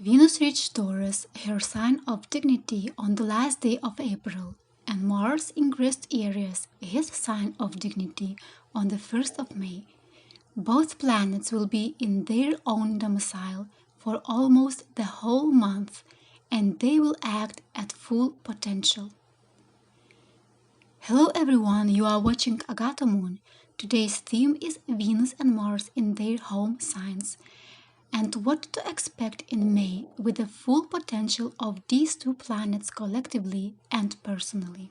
Venus reached Taurus, her sign of dignity, on the last day of April, and Mars ingressed Aries, his sign of dignity, on the 1st of May. Both planets will be in their own domicile for almost the whole month, and they will act at full potential. Hello everyone, you are watching Agata Moon. Today's theme is Venus and Mars in their home signs, and what to expect in May with the full potential of these two planets collectively and personally.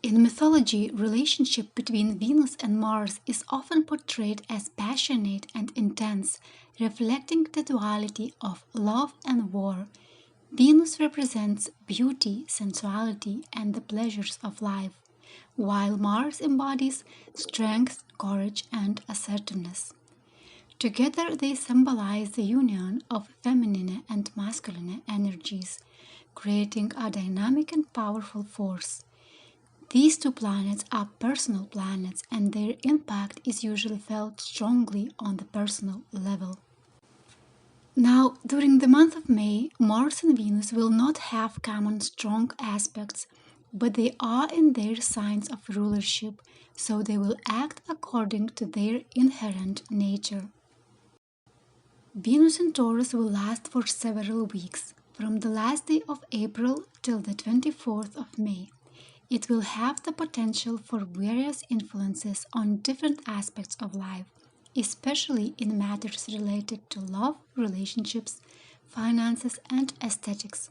In mythology, relationship between Venus and Mars is often portrayed as passionate and intense, reflecting the duality of love and war. Venus represents beauty, sensuality, and the pleasures of life, while Mars embodies strength, courage, and assertiveness. Together they symbolize the union of feminine and masculine energies, creating a dynamic and powerful force. These two planets are personal planets, and their impact is usually felt strongly on the personal level. Now, during the month of May, Mars and Venus will not have common strong aspects, but they are in their signs of rulership, so they will act according to their inherent nature. Venus in Taurus will last for several weeks, from the last day of April till the 24th of May. It will have the potential for various influences on different aspects of life, especially in matters related to love, relationships, finances, and aesthetics.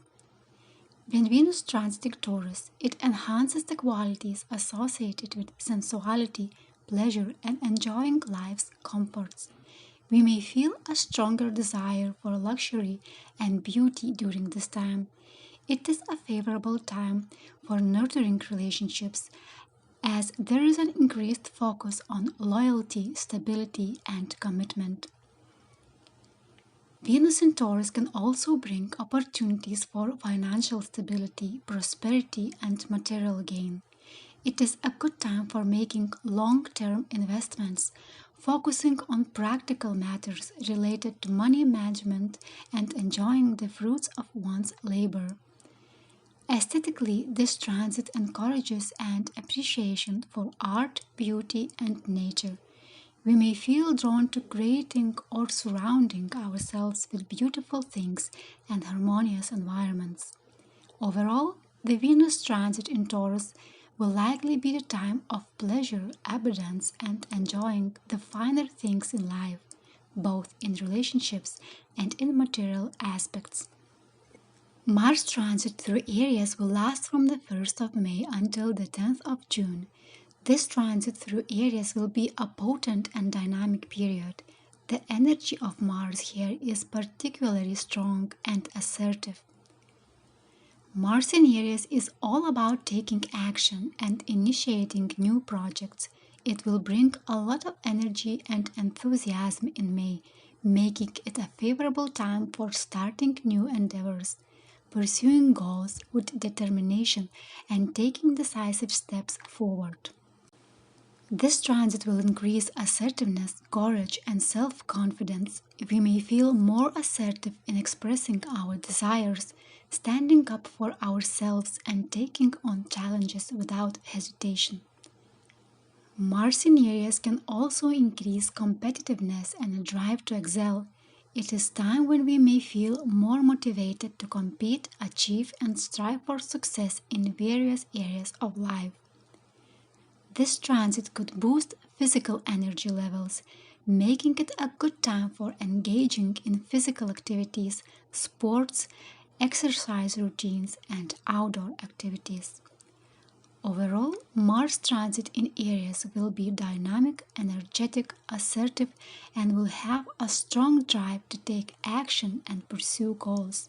When Venus transits Taurus, it enhances the qualities associated with sensuality, pleasure, and enjoying life's comforts. We may feel a stronger desire for luxury and beauty during this time. It is a favorable time for nurturing relationships, as there is an increased focus on loyalty, stability, and commitment. Venus in Taurus can also bring opportunities for financial stability, prosperity, and material gain. It is a good time for making long-term investments, focusing on practical matters related to money management and enjoying the fruits of one's labor. Aesthetically, this transit encourages an appreciation for art, beauty, and nature. We may feel drawn to creating or surrounding ourselves with beautiful things and harmonious environments. Overall, the Venus transit in Taurus will likely be the time of pleasure, abundance, and enjoying the finer things in life, both in relationships and in material aspects. Mars transit through Aries will last from the 1st of May until the 10th of June. This transit through Aries will be a potent and dynamic period. The energy of Mars here is particularly strong and assertive. Mars in Aries is all about taking action and initiating new projects. It will bring a lot of energy and enthusiasm in May, making it a favorable time for starting new endeavors, pursuing goals with determination, and taking decisive steps forward. This transit will increase assertiveness, courage, and self-confidence. We may feel more assertive in expressing our desires, standing up for ourselves, and taking on challenges without hesitation. Mars in Aries can also increase competitiveness and a drive to excel. It is time when we may feel more motivated to compete, achieve, and strive for success in various areas of life. This transit could boost physical energy levels, making it a good time for engaging in physical activities, sports, exercise routines, and outdoor activities. Overall, Mars transit in Aries will be dynamic, energetic, assertive, and will have a strong drive to take action and pursue goals.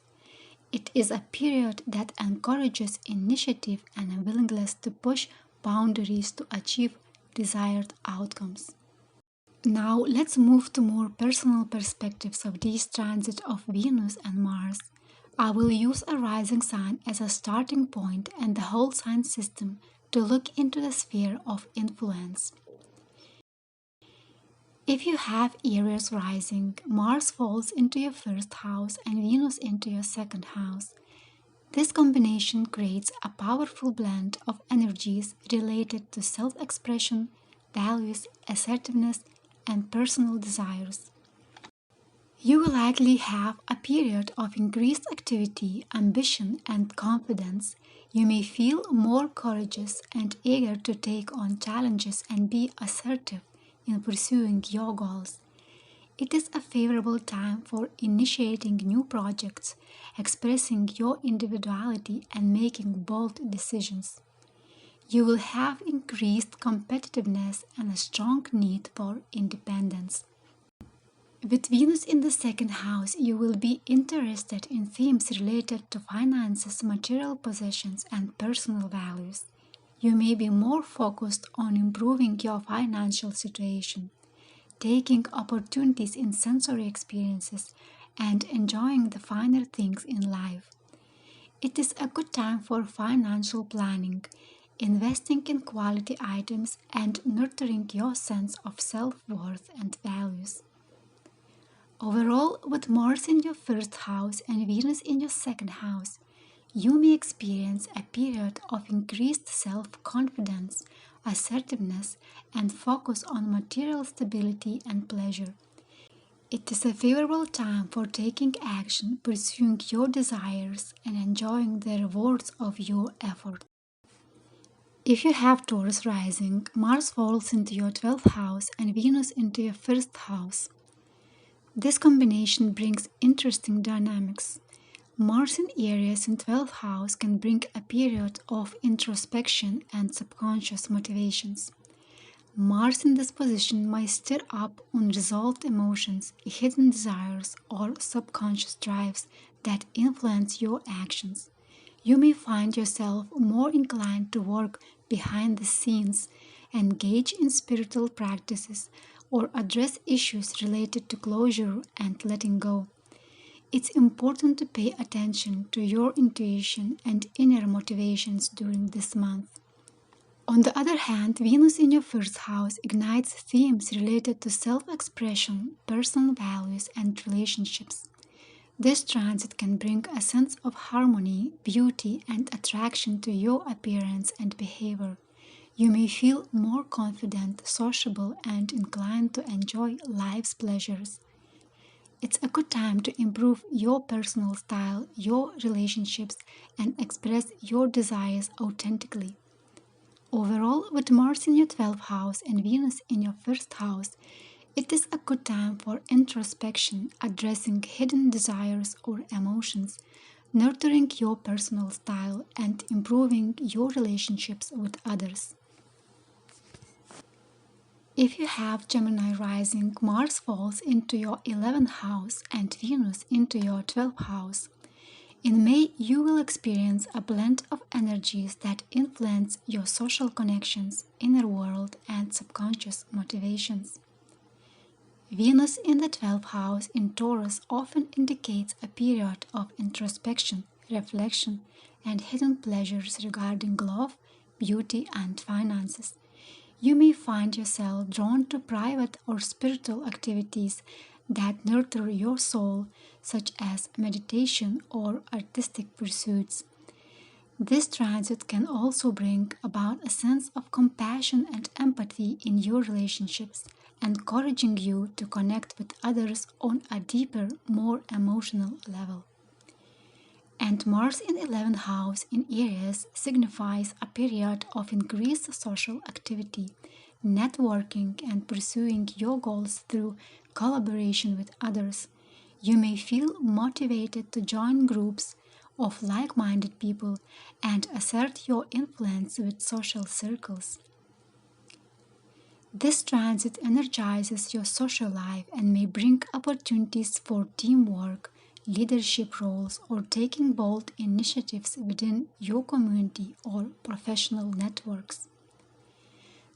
It is a period that encourages initiative and a willingness to push boundaries to achieve desired outcomes. Now let's move to more personal perspectives of these transits of Venus and Mars. I will use a rising sign as a starting point and the whole sign system to look into the sphere of influence. If you have Aries rising, Mars falls into your first house and Venus into your second house. This combination creates a powerful blend of energies related to self-expression, values, assertiveness, and personal desires. You will likely have a period of increased activity, ambition, and confidence. You may feel more courageous and eager to take on challenges and be assertive in pursuing your goals. It is a favorable time for initiating new projects, expressing your individuality, and making bold decisions. You will have increased competitiveness and a strong need for independence. With Venus in the second house, you will be interested in themes related to finances, material possessions, and personal values. You may be more focused on improving your financial situation, taking opportunities in sensory experiences, and enjoying the finer things in life. It is a good time for financial planning, investing in quality items, and nurturing your sense of self-worth and values. Overall, with Mars in your first house and Venus in your second house, you may experience a period of increased self-confidence, assertiveness, and focus on material stability and pleasure. It is a favorable time for taking action, pursuing your desires, and enjoying the rewards of your effort. If you have Taurus rising, Mars falls into your 12th house and Venus into your first house. This combination brings interesting dynamics. Mars in Aries in 12th house can bring a period of introspection and subconscious motivations. Mars in this position might stir up unresolved emotions, hidden desires, or subconscious drives that influence your actions. You may find yourself more inclined to work behind the scenes, engage in spiritual practices, or address issues related to closure and letting go. It's important to pay attention to your intuition and inner motivations during this month. On the other hand, Venus in your first house ignites themes related to self-expression, personal values, and relationships. This transit can bring a sense of harmony, beauty, and attraction to your appearance and behavior. You may feel more confident, sociable, and inclined to enjoy life's pleasures. It's a good time to improve your personal style, your relationships, and express your desires authentically. Overall, with Mars in your 12th house and Venus in your first house, it is a good time for introspection, addressing hidden desires or emotions, nurturing your personal style, and improving your relationships with others. If you have Gemini rising, Mars falls into your 11th house and Venus into your 12th house. In May, you will experience a blend of energies that influence your social connections, inner world, and subconscious motivations. Venus in the 12th house in Taurus often indicates a period of introspection, reflection, and hidden pleasures regarding love, beauty, and finances. You may find yourself drawn to private or spiritual activities that nurture your soul, such as meditation or artistic pursuits. This transit can also bring about a sense of compassion and empathy in your relationships, encouraging you to connect with others on a deeper, more emotional level. And Mars in 11th house in Aries signifies a period of increased social activity, networking, and pursuing your goals through collaboration with others. You may feel motivated to join groups of like-minded people and assert your influence with social circles. This transit energizes your social life and may bring opportunities for teamwork, leadership roles, or taking bold initiatives within your community or professional networks.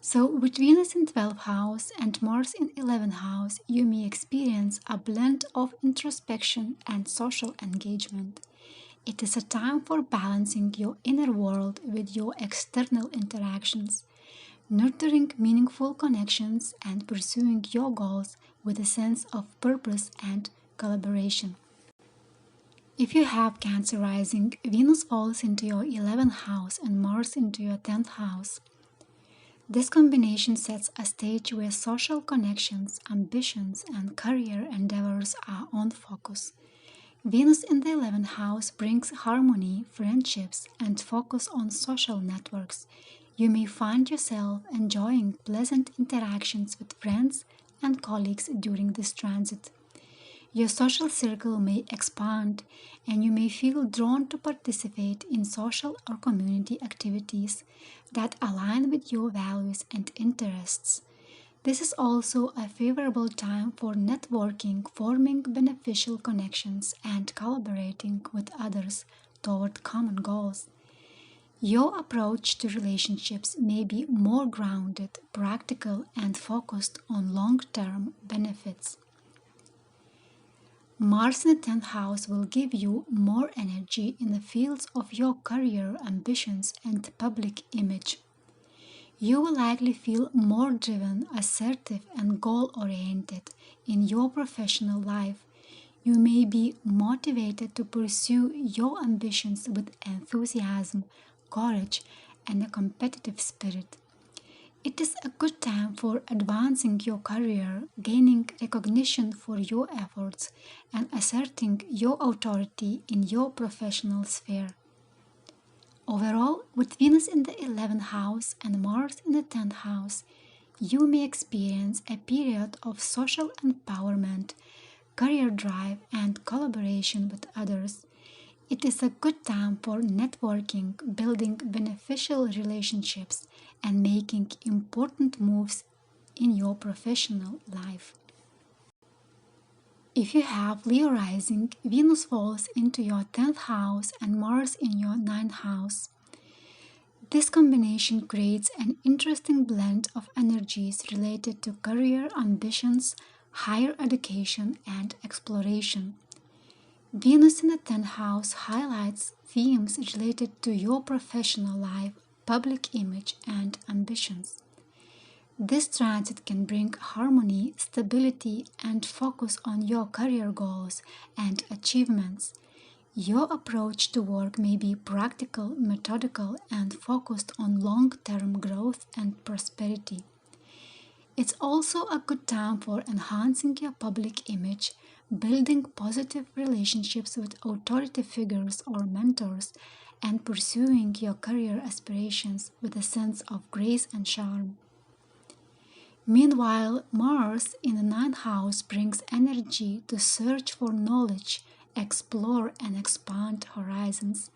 So, with Venus in 12th house and Mars in 11th house, you may experience a blend of introspection and social engagement. It is a time for balancing your inner world with your external interactions, nurturing meaningful connections and pursuing your goals with a sense of purpose and collaboration. If you have Cancer rising, Venus falls into your 11th house and Mars into your 10th house. This combination sets a stage where social connections, ambitions, and career endeavors are on focus. Venus in the 11th house brings harmony, friendships, and focus on social networks. You may find yourself enjoying pleasant interactions with friends and colleagues during this transit. Your social circle may expand, and you may feel drawn to participate in social or community activities that align with your values and interests. This is also a favorable time for networking, forming beneficial connections, and collaborating with others toward common goals. Your approach to relationships may be more grounded, practical, and focused on long-term benefits. Mars in the 10th house will give you more energy in the fields of your career, ambitions, and public image. You will likely feel more driven, assertive, and goal-oriented in your professional life. You may be motivated to pursue your ambitions with enthusiasm, courage, and a competitive spirit. It is a good time for advancing your career, gaining recognition for your efforts, and asserting your authority in your professional sphere. Overall, with Venus in the 11th house and Mars in the 10th house, you may experience a period of social empowerment, career drive, and collaboration with others. It is a good time for networking, building beneficial relationships, and making important moves in your professional life. If you have Leo rising, Venus falls into your 10th house and Mars in your 9th house. This combination creates an interesting blend of energies related to career ambitions, higher education, and exploration. Venus in the 10th house highlights themes related to your professional life, public image, and ambitions. This transit can bring harmony, stability, and focus on your career goals and achievements. Your approach to work may be practical, methodical, and focused on long-term growth and prosperity. It's also a good time for enhancing your public image, building positive relationships with authority figures or mentors, and pursuing your career aspirations with a sense of grace and charm. Meanwhile, Mars in the 9th house brings energy to search for knowledge, explore and expand horizons.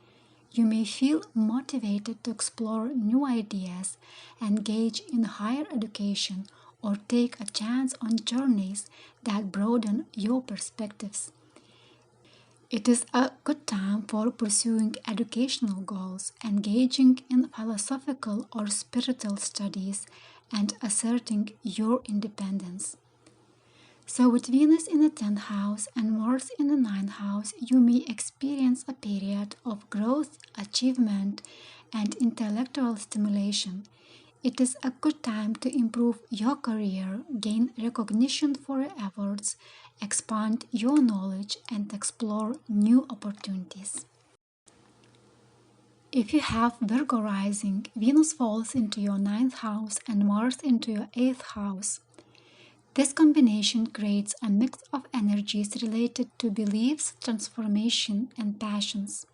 You may feel motivated to explore new ideas, engage in higher education, or take a chance on journeys that broaden your perspectives. It is a good time for pursuing educational goals, engaging in philosophical or spiritual studies, and asserting your independence. So with Venus in the 10th house and Mars in the 9th house, you may experience a period of growth, achievement, and intellectual stimulation. It is a good time to improve your career, gain recognition for your efforts, expand your knowledge, and explore new opportunities. If you have Virgo rising, Venus falls into your 9th house and Mars into your 8th house. This combination creates a mix of energies related to beliefs, transformation, and passions.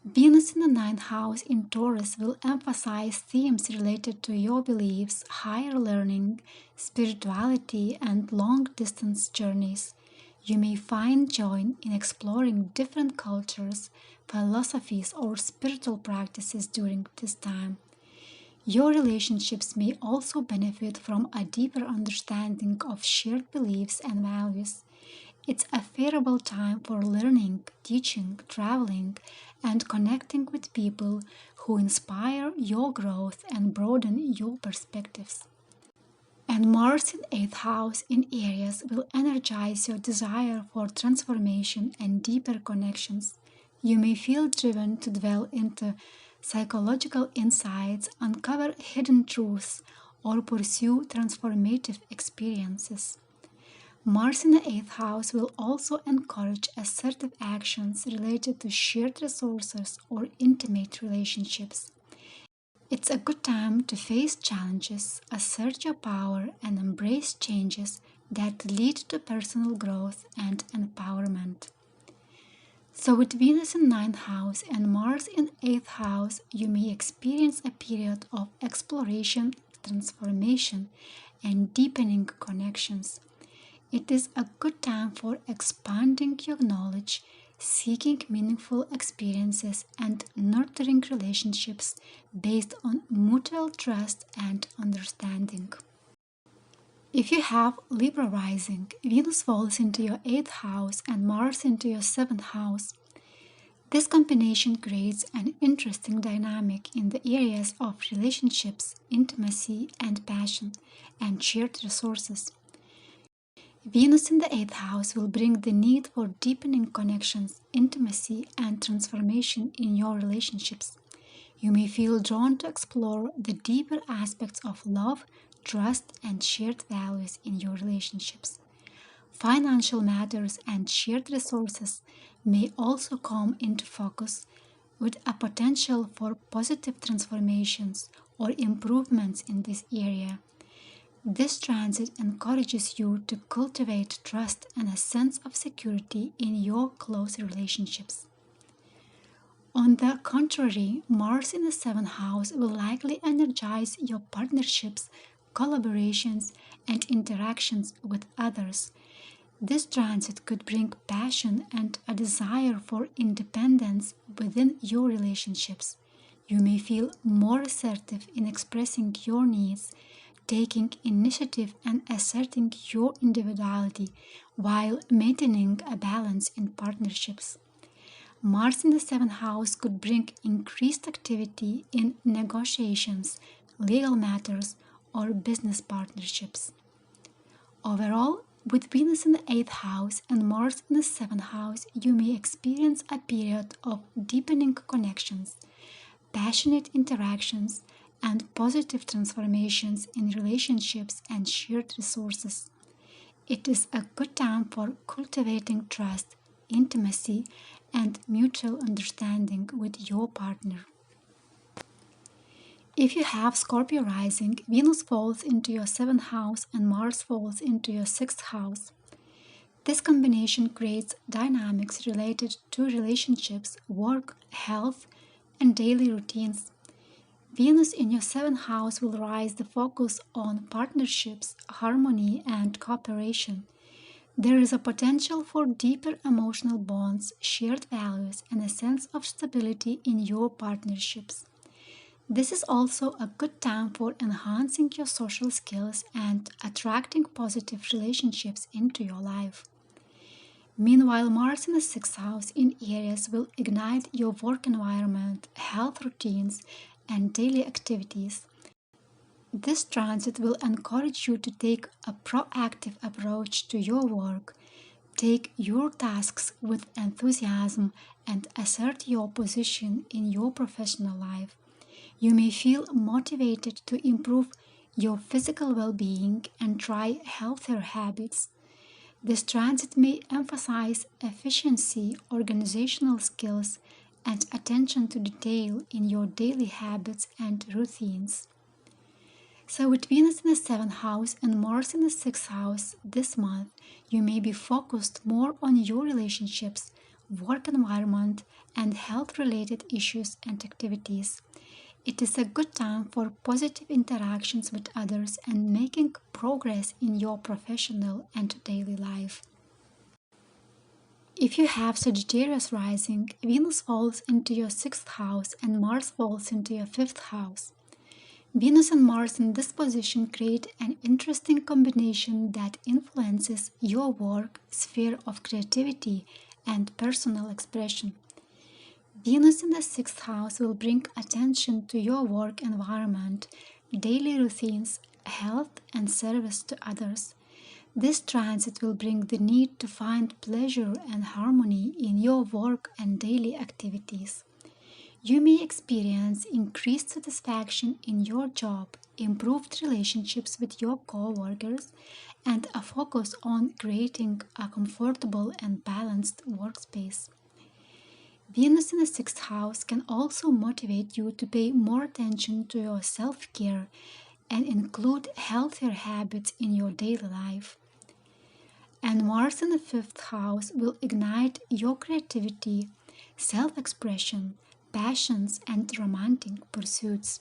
Venus in the 9th house in Taurus will emphasize themes related to your beliefs, higher learning, spirituality, and long-distance journeys. You may find joy in exploring different cultures, philosophies, or spiritual practices during this time. Your relationships may also benefit from a deeper understanding of shared beliefs and values. It's a favorable time for learning, teaching, traveling, and connecting with people who inspire your growth and broaden your perspectives. And Mars in 8th house in Aries will energize your desire for transformation and deeper connections. You may feel driven to delve into psychological insights, uncover hidden truths, or pursue transformative experiences. Mars in the 8th house will also encourage assertive actions related to shared resources or intimate relationships. It's a good time to face challenges, assert your power, and embrace changes that lead to personal growth and empowerment. So with Venus in 9th house and Mars in 8th house, you may experience a period of exploration, transformation, and deepening connections. It is a good time for expanding your knowledge, seeking meaningful experiences, and nurturing relationships based on mutual trust and understanding. If you have Libra rising, Venus falls into your 8th house and Mars into your 7th house. This combination creates an interesting dynamic in the areas of relationships, intimacy and passion, and shared resources. Venus in the 8th house will bring the need for deepening connections, intimacy, and transformation in your relationships. You may feel drawn to explore the deeper aspects of love, trust, and shared values in your relationships. Financial matters and shared resources may also come into focus, with a potential for positive transformations or improvements in this area. This transit encourages you to cultivate trust and a sense of security in your close relationships. On the contrary, Mars in the 7th house will likely energize your partnerships, collaborations, and interactions with others. This transit could bring passion and a desire for independence within your relationships. You may feel more assertive in expressing your needs, taking initiative and asserting your individuality while maintaining a balance in partnerships. Mars in the 7th house could bring increased activity in negotiations, legal matters, or business partnerships. Overall, with Venus in the 8th house and Mars in the 7th house, you may experience a period of deepening connections, passionate interactions, and positive transformations in relationships and shared resources. It is a good time for cultivating trust, intimacy, and mutual understanding with your partner. If you have Scorpio rising, Venus falls into your 7th house and Mars falls into your 6th house. This combination creates dynamics related to relationships, work, health, and daily routines. Venus in your 7th house will raise the focus on partnerships, harmony, and cooperation. There is a potential for deeper emotional bonds, shared values, and a sense of stability in your partnerships. This is also a good time for enhancing your social skills and attracting positive relationships into your life. Meanwhile, Mars in the 6th house in Aries will ignite your work environment, health routines, and daily activities. This transit will encourage you to take a proactive approach to your work, take your tasks with enthusiasm, and assert your position in your professional life. You may feel motivated to improve your physical well-being and try healthier habits. This transit may emphasize efficiency, organizational skills, and attention to detail in your daily habits and routines. So with Venus in the 7th house and Mars in the 6th house this month, you may be focused more on your relationships, work environment, and health-related issues and activities. It is a good time for positive interactions with others and making progress in your professional and daily life. If you have Sagittarius rising, Venus falls into your 6th house and Mars falls into your 5th house. Venus and Mars in this position create an interesting combination that influences your work, sphere of creativity, and personal expression. Venus in the 6th house will bring attention to your work environment, daily routines, health, and service to others. This transit will bring the need to find pleasure and harmony in your work and daily activities. You may experience increased satisfaction in your job, improved relationships with your co-workers, and a focus on creating a comfortable and balanced workspace. Venus in the sixth house can also motivate you to pay more attention to your self-care and include healthier habits in your daily life. And Mars in the fifth house will ignite your creativity, self-expression, passions, and romantic pursuits.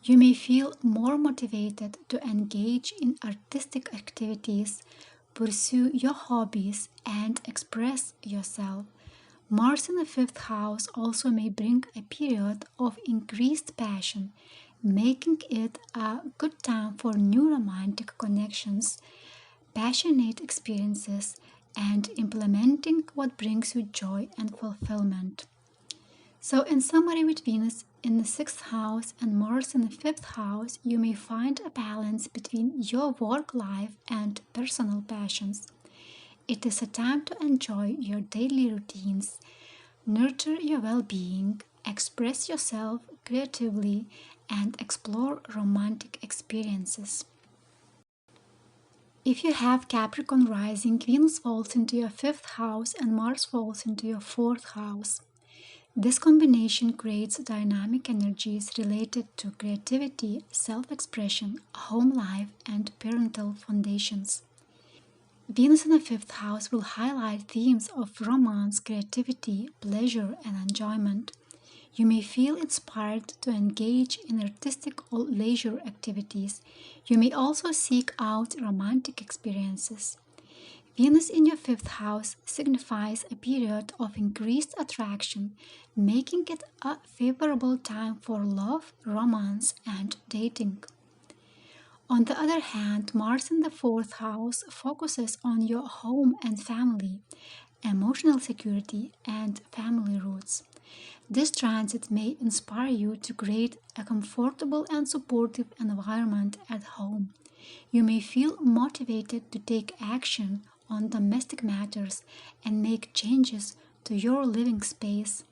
You may feel more motivated to engage in artistic activities, pursue your hobbies, and express yourself. Mars in the fifth house also may bring a period of increased passion, making it a good time for new romantic connections, passionate experiences, and implementing what brings you joy and fulfillment. So, in summary, with Venus in the sixth house and Mars in the fifth house, you may find a balance between your work life and personal passions. It is a time to enjoy your daily routines, nurture your well being, express yourself creatively, and explore romantic experiences. If you have Capricorn rising, Venus falls into your fifth house and Mars falls into your fourth house. This combination creates dynamic energies related to creativity, self-expression, home life, and parental foundations. Venus in the fifth house will highlight themes of romance, creativity, pleasure, and enjoyment. You may feel inspired to engage in artistic or leisure activities. You may also seek out romantic experiences. Venus in your fifth house signifies a period of increased attraction, making it a favorable time for love, romance, and dating. On the other hand, Mars in the fourth house focuses on your home and family, emotional security, and family roots. This transit may inspire you to create a comfortable and supportive environment at home. You may feel motivated to take action on domestic matters and make changes to your living space.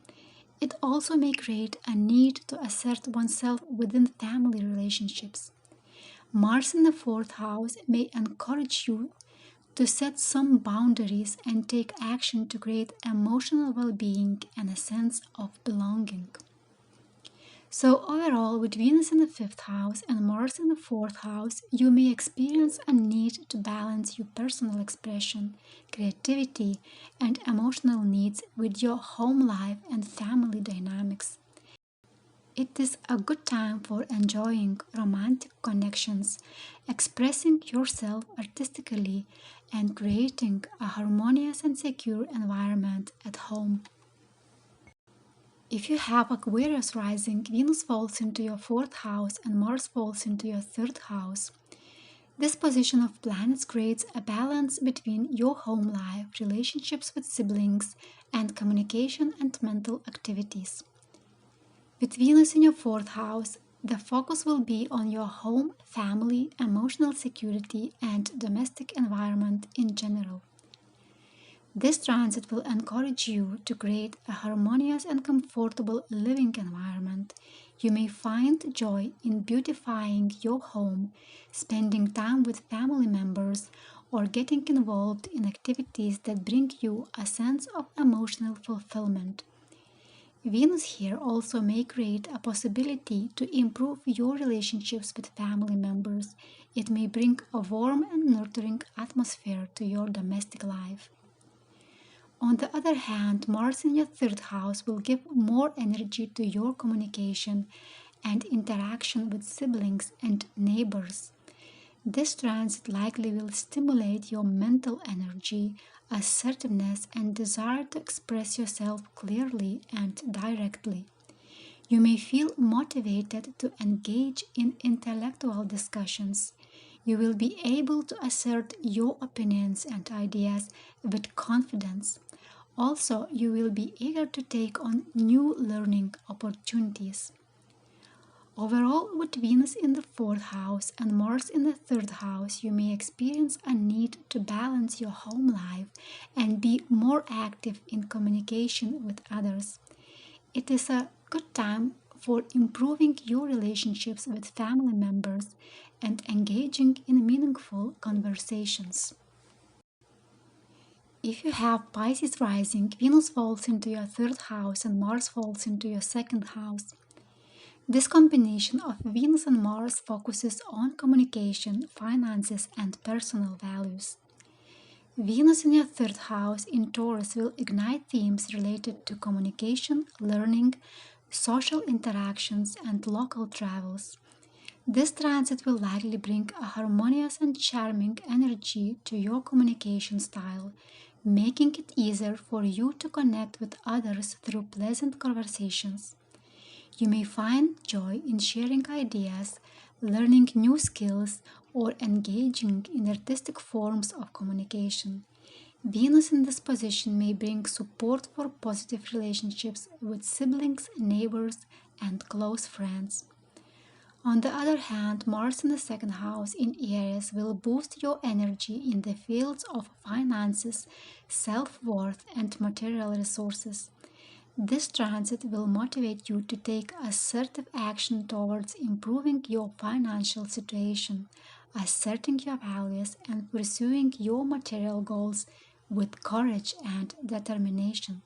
It also may create a need to assert oneself within family relationships. Mars in the fourth house may encourage you to set some boundaries and take action to create emotional well-being and a sense of belonging. So overall, with Venus in the fifth house and Mars in the fourth house, you may experience a need to balance your personal expression, creativity, and emotional needs with your home life and family dynamics. It is a good time for enjoying romantic connections, expressing yourself artistically, and creating a harmonious and secure environment at home. If you have Aquarius rising, Venus falls into your fourth house and Mars falls into your third house. This position of planets creates a balance between your home life, relationships with siblings, and communication and mental activities. With Venus in your fourth house, the focus will be on your home, family, emotional security, and domestic environment in general. This transit will encourage you to create a harmonious and comfortable living environment. You may find joy in beautifying your home, spending time with family members, or getting involved in activities that bring you a sense of emotional fulfillment. Venus here also may create a possibility to improve your relationships with family members. It may bring a warm and nurturing atmosphere to your domestic life. On the other hand, Mars in your third house will give more energy to your communication and interaction with siblings and neighbors. This transit likely will stimulate your mental energy, assertiveness, and desire to express yourself clearly and directly. You may feel motivated to engage in intellectual discussions. You will be able to assert your opinions and ideas with confidence. Also, you will be eager to take on new learning opportunities. Overall, with Venus in the fourth house and Mars in the third house, you may experience a need to balance your home life and be more active in communication with others. It is a good time for improving your relationships with family members and engaging in meaningful conversations. If you have Pisces rising, Venus falls into your third house and Mars falls into your second house. This combination of Venus and Mars focuses on communication, finances, and personal values. Venus in your third house in Taurus will ignite themes related to communication, learning, social interactions, and local travels. This transit will likely bring a harmonious and charming energy to your communication style, making it easier for you to connect with others through pleasant conversations. You may find joy in sharing ideas, learning new skills, or engaging in artistic forms of communication. Venus in this position may bring support for positive relationships with siblings, neighbors, and close friends. On the other hand, Mars in the second house in Aries will boost your energy in the fields of finances, self-worth, and material resources. This transit will motivate you to take assertive action towards improving your financial situation, asserting your values, and pursuing your material goals with courage and determination.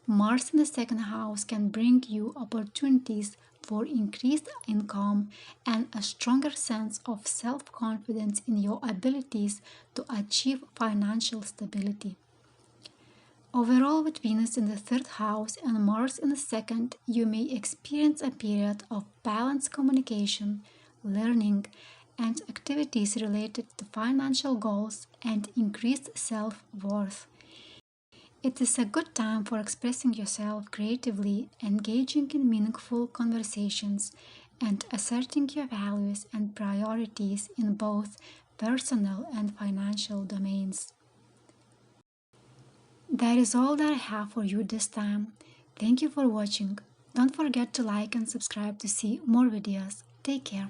Mars in the second house can bring you opportunities for increased income and a stronger sense of self-confidence in your abilities to achieve financial stability. Overall, with Venus in the third house and Mars in the second, you may experience a period of balanced communication, learning, and activities related to financial goals and increased self-worth. It is a good time for expressing yourself creatively, engaging in meaningful conversations, and asserting your values and priorities in both personal and financial domains. That is all that I have for you this time. Thank you for watching. Don't forget to like and subscribe to see more videos. Take care.